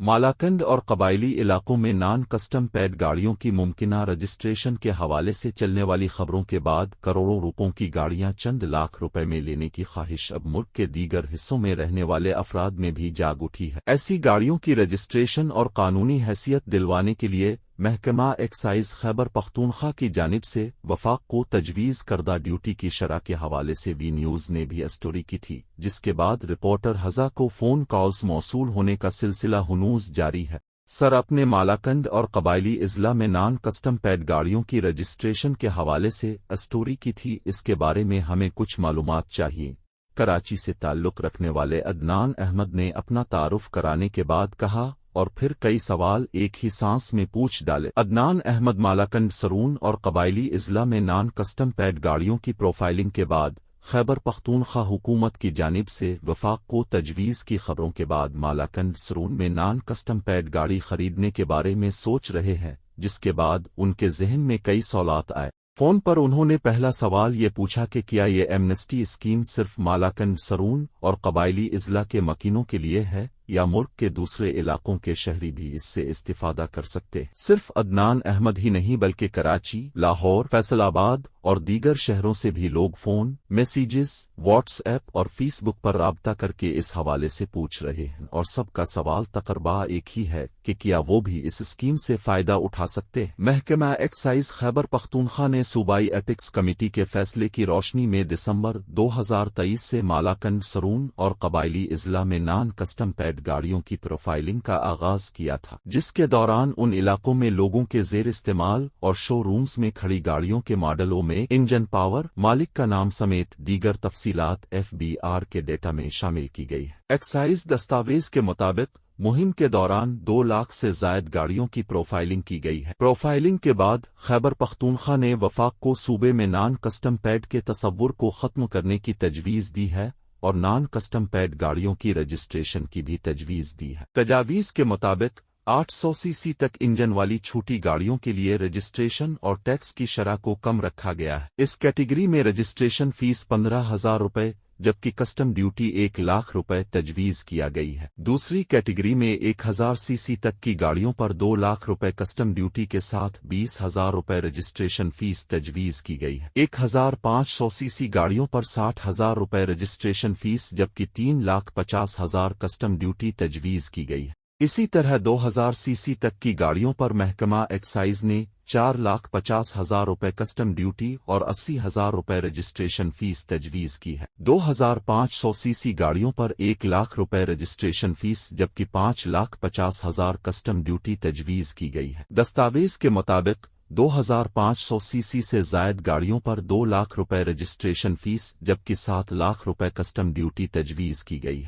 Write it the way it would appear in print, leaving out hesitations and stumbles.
مالاکنڈ اور قبائلی علاقوں میں نان کسٹم پیڈ گاڑیوں کی ممکنہ رجسٹریشن کے حوالے سے چلنے والی خبروں کے بعد کروڑوں روپوں کی گاڑیاں چند لاکھ روپے میں لینے کی خواہش اب ملک کے دیگر حصوں میں رہنے والے افراد میں بھی جاگ اٹھی ہے۔ ایسی گاڑیوں کی رجسٹریشن اور قانونی حیثیت دلوانے کے لیے محکمہ ایکسائز خیبر پختونخوا کی جانب سے وفاق کو تجویز کردہ ڈیوٹی کی شرح کے حوالے سے وی نیوز نے بھی اسٹوری کی تھی، جس کے بعد رپورٹر حضا کو فون کالز موصول ہونے کا سلسلہ ہنوز جاری ہے۔ سر، اپنے مالاکنڈ اور قبائلی اضلاع میں نان کسٹم پیڈ گاڑیوں کی رجسٹریشن کے حوالے سے اسٹوری کی تھی، اس کے بارے میں ہمیں کچھ معلومات چاہیے۔ کراچی سے تعلق رکھنے والے عدنان احمد نے اپنا تعارف کرانے کے بعد کہا اور پھر کئی سوال ایک ہی سانس میں پوچھ ڈالے۔ عدنان احمد مالاکنڈ، سرون اور قبائلی اضلاع میں نان کسٹم پیڈ گاڑیوں کی پروفائلنگ کے بعد خیبر پختونخوا حکومت کی جانب سے وفاق کو تجویز کی خبروں کے بعد مالاکنڈ سرون میں نان کسٹم پیڈ گاڑی خریدنے کے بارے میں سوچ رہے ہیں، جس کے بعد ان کے ذہن میں کئی سوالات آئے۔ فون پر انہوں نے پہلا سوال یہ پوچھا کہ کیا یہ ایمنسٹی اسکیم صرف مالاکنڈ، سرون اور قبائلی اضلاع کے مکینوں کے لیے ہے یا ملک کے دوسرے علاقوں کے شہری بھی اس سے استفادہ کر سکتے؟ صرف عدنان احمد ہی نہیں بلکہ کراچی، لاہور، فیصل آباد اور دیگر شہروں سے بھی لوگ فون، میسیجز، واٹس ایپ اور فیس بک پر رابطہ کر کے اس حوالے سے پوچھ رہے ہیں، اور سب کا سوال تقریباً ایک ہی ہے کہ کیا وہ بھی اس اسکیم سے فائدہ اٹھا سکتے ہیں؟ محکمہ ایکسائز خیبر پختونخوا نے صوبائی ایپکس کمیٹی کے فیصلے کی روشنی میں دسمبر 2023 سے مالاکنڈ، سرون اور قبائلی اضلاع میں نان کسٹم پیڈ گاڑیوں کی پروفائلنگ کا آغاز کیا تھا، جس کے دوران ان علاقوں میں لوگوں کے زیر استعمال اور شو رومز میں کھڑی گاڑیوں کے ماڈلوں میں انجن پاور، مالک کا نام سمیت دیگر تفصیلات FBR کے ڈیٹا میں شامل کی گئی ہے۔ ایکسائز دستاویز کے مطابق مہم کے دوران 2 لاکھ سے زائد گاڑیوں کی پروفائلنگ کی گئی ہے۔ پروفائلنگ کے بعد خیبر پختونخوا نے وفاق کو صوبے میں نان کسٹم پیڈ کے تصور کو ختم کرنے کی تجویز دی ہے اور نان کسٹم پیڈ گاڑیوں کی رجسٹریشن کی بھی تجویز دی ہے۔ تجاویز کے مطابق 800 سی سی تک انجن والی چھوٹی گاڑیوں کے لیے رجسٹریشن اور ٹیکس کی شرح کو کم رکھا گیا ہے۔ اس کیٹیگری میں رجسٹریشن فیس 15,000 روپے جبکہ کسٹم ڈیوٹی 1 لاکھ روپے تجویز کیا گئی ہے۔ دوسری کیٹیگری میں 1000 سی سی تک کی گاڑیوں پر 2 لاکھ روپے کسٹم ڈیوٹی کے ساتھ 20,000 روپے رجسٹریشن فیس تجویز کی گئی ہے۔ 1500 سی سی گاڑیوں پر 60,000 روپے رجسٹریشن فیس جبکہ 3,50,000 کسٹم ڈیوٹی تجویز کی گئی ہے۔ اسی طرح 2000 سی سی تک کی گاڑیوں پر محکمہ ایکسائز نے 4,50,000 روپے کسٹم ڈیوٹی اور 80,000 روپے رجسٹریشن فیس تجویز کی ہے۔ 2500 سی سی گاڑیوں پر 1 لاکھ روپے رجسٹریشن فیس جبکہ 5,50,000 کسٹم ڈیوٹی تجویز کی گئی ہے۔ دستاویز کے مطابق 2500 سی سی سے زائد گاڑیوں پر 2 لاکھ روپے رجسٹریشن فیس جبکہ 7 لاکھ روپے کسٹم ڈیوٹی تجویز کی گئی ہے۔